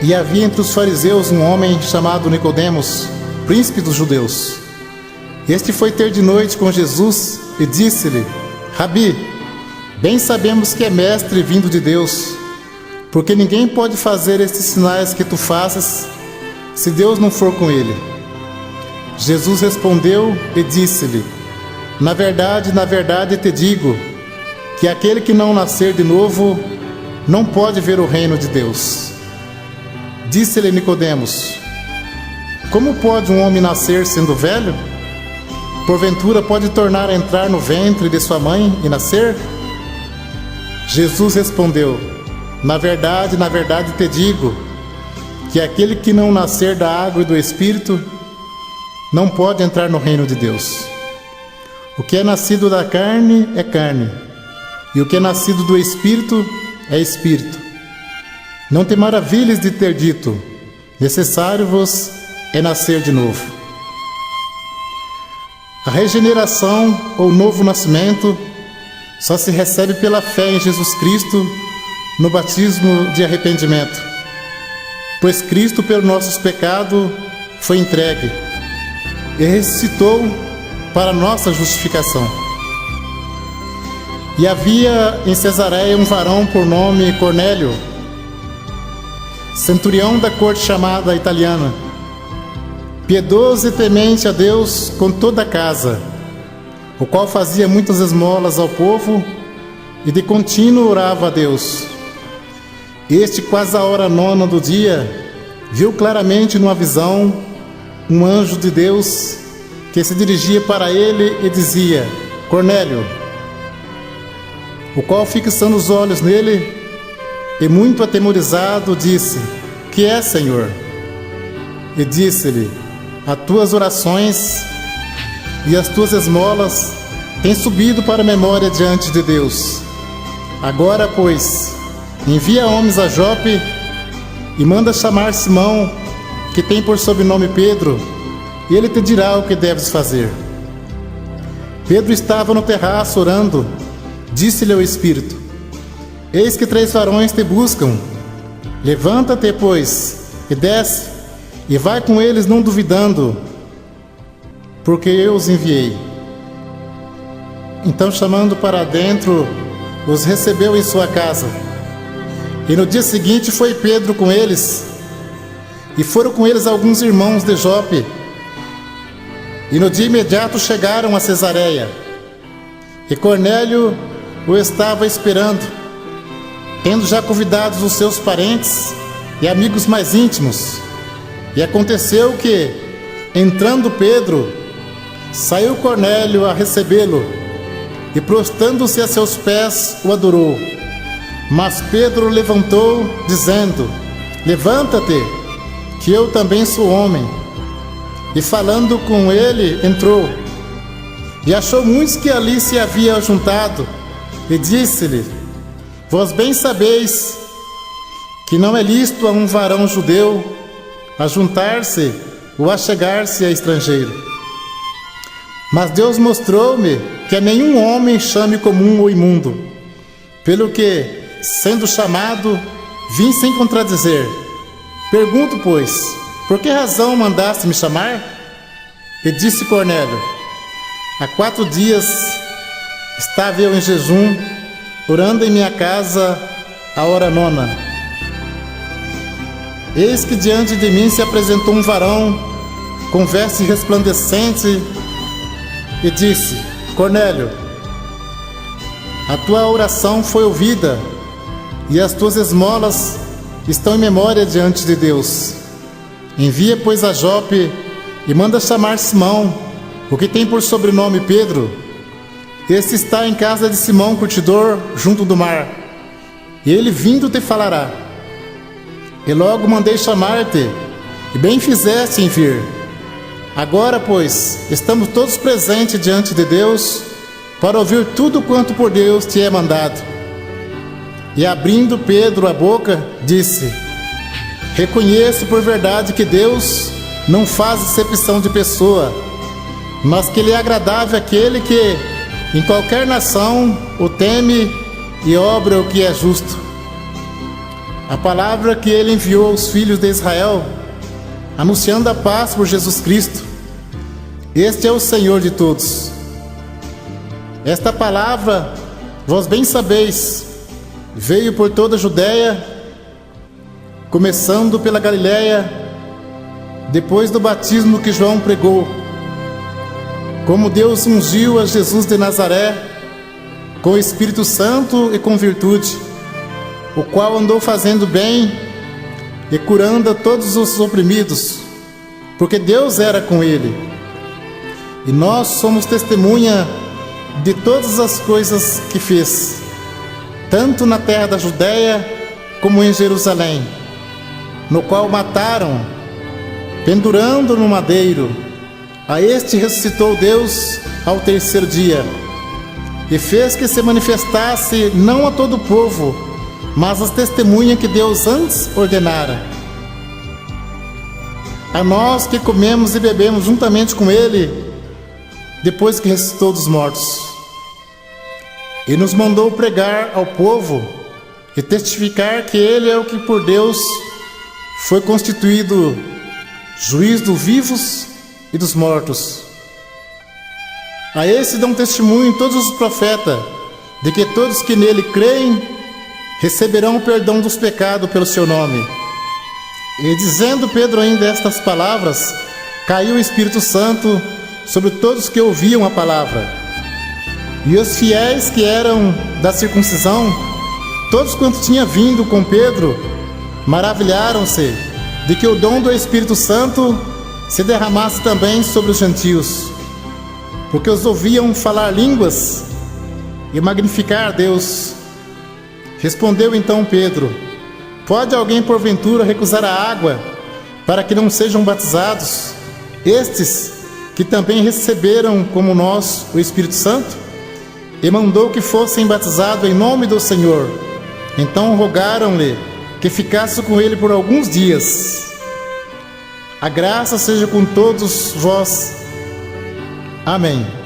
E havia entre os fariseus um homem chamado Nicodemos, príncipe dos judeus. Este foi ter de noite com Jesus e disse-lhe: Rabi, bem sabemos que é mestre vindo de Deus, porque ninguém pode fazer estes sinais que tu fazes, se Deus não for com ele. Jesus respondeu e disse-lhe: na verdade te digo, que aquele que não nascer de novo, não pode ver o reino de Deus. Disse-lhe Nicodemos: como pode um homem nascer sendo velho? Porventura pode tornar a entrar no ventre de sua mãe e nascer? Jesus respondeu: na verdade te digo, que aquele que não nascer da água e do Espírito, não pode entrar no reino de Deus. O que é nascido da carne é carne, e o que é nascido do Espírito é Espírito. Não te maravilhes de ter dito: necessário-vos é nascer de novo. A regeneração ou novo nascimento só se recebe pela fé em Jesus Cristo no batismo de arrependimento, pois Cristo, pelo nossos pecados, foi entregue e ressuscitou para nossa justificação. E havia em Cesareia um varão por nome Cornélio, centurião da corte chamada italiana, piedoso e temente a Deus com toda a casa, o qual fazia muitas esmolas ao povo e de contínuo orava a Deus. Este, quase à hora 9 do dia, viu claramente numa visão um anjo de Deus que se dirigia para ele e dizia: Cornélio. O qual, fixando os olhos nele e muito atemorizado, disse: que é, Senhor? E disse-lhe: as tuas orações e as tuas esmolas têm subido para a memória diante de Deus. Agora, pois, envia homens a Jope e manda chamar Simão, que tem por sobrenome Pedro, e ele te dirá o que deves fazer. Pedro estava no terraço orando. Disse-lhe o Espírito: eis que 3 varões te buscam. Levanta-te, pois, e desce, e vai com eles, não duvidando, porque eu os enviei. Então, chamando para dentro, os recebeu em sua casa. E no dia seguinte foi Pedro com eles, e foram com eles alguns irmãos de Jope. E no dia imediato chegaram a Cesareia. E Cornélio o estava esperando, tendo já convidados os seus parentes e amigos mais íntimos. E aconteceu que, entrando Pedro, saiu Cornélio a recebê-lo, e prostrando-se a seus pés, o adorou. Mas Pedro levantou, dizendo: levanta-te, que eu também sou homem. E falando com ele, entrou, e achou muitos que ali se havia juntado, e disse-lhe: vós bem sabeis que não é lícito a um varão judeu ajuntar-se ou achegar-se a estrangeiro. Mas Deus mostrou-me que a nenhum homem chame comum ou imundo, pelo que, sendo chamado, vim sem contradizer. Pergunto, pois, por que razão mandaste me chamar? E disse Cornélio: há 4 dias estava eu em jejum, orando em minha casa à hora 9. Eis que diante de mim se apresentou um varão com veste resplandecente e disse: Cornélio, a tua oração foi ouvida, e as tuas esmolas estão em memória diante de Deus. Envia, pois, a Jope e manda chamar Simão, o que tem por sobrenome Pedro. Este está em casa de Simão curtidor, junto do mar, e ele vindo te falará. E logo mandei chamar-te, e bem fizeste em vir. Agora, pois, estamos todos presentes diante de Deus, para ouvir tudo quanto por Deus te é mandado. E abrindo Pedro a boca, disse: reconheço por verdade que Deus não faz acepção de pessoa, mas que Ele é agradável àquele que, em qualquer nação, o teme e obra o que é justo. a palavra que ele enviou aos filhos de Israel, anunciando a paz por Jesus Cristo. Este é o Senhor de todos. Esta palavra, vós bem sabeis, veio por toda a Judéia, começando pela Galiléia, depois do batismo que João pregou, como Deus ungiu a Jesus de Nazaré com o Espírito Santo e com virtude, o qual andou fazendo bem e curando a todos os oprimidos, porque Deus era com ele. E nós somos testemunha de todas as coisas que fez, tanto na terra da Judéia como em Jerusalém, no qual mataram, pendurando no madeiro. A este ressuscitou Deus ao terceiro dia, e fez que se manifestasse não a todo o povo, mas as testemunhas que Deus antes ordenara. A nós que comemos e bebemos juntamente com ele, depois que ressuscitou dos mortos. E nos mandou pregar ao povo e testificar que ele é o que por Deus foi constituído juiz dos vivos e dos mortos. A esse dão testemunho todos os profetas, de que todos que nele creem receberão o perdão dos pecados pelo seu nome. E dizendo Pedro ainda estas palavras, caiu o Espírito Santo sobre todos que ouviam a palavra. E os fiéis que eram da circuncisão, todos quantos tinham vindo com Pedro, maravilharam-se de que o dom do Espírito Santo se derramasse também sobre os gentios, porque os ouviam falar línguas e magnificar a Deus. Respondeu então Pedro: pode alguém porventura recusar a água para que não sejam batizados estes que também receberam como nós o Espírito Santo? E mandou que fossem batizados em nome do Senhor. Então rogaram-lhe que ficasse com ele por alguns dias. A graça seja com todos vós. Amém.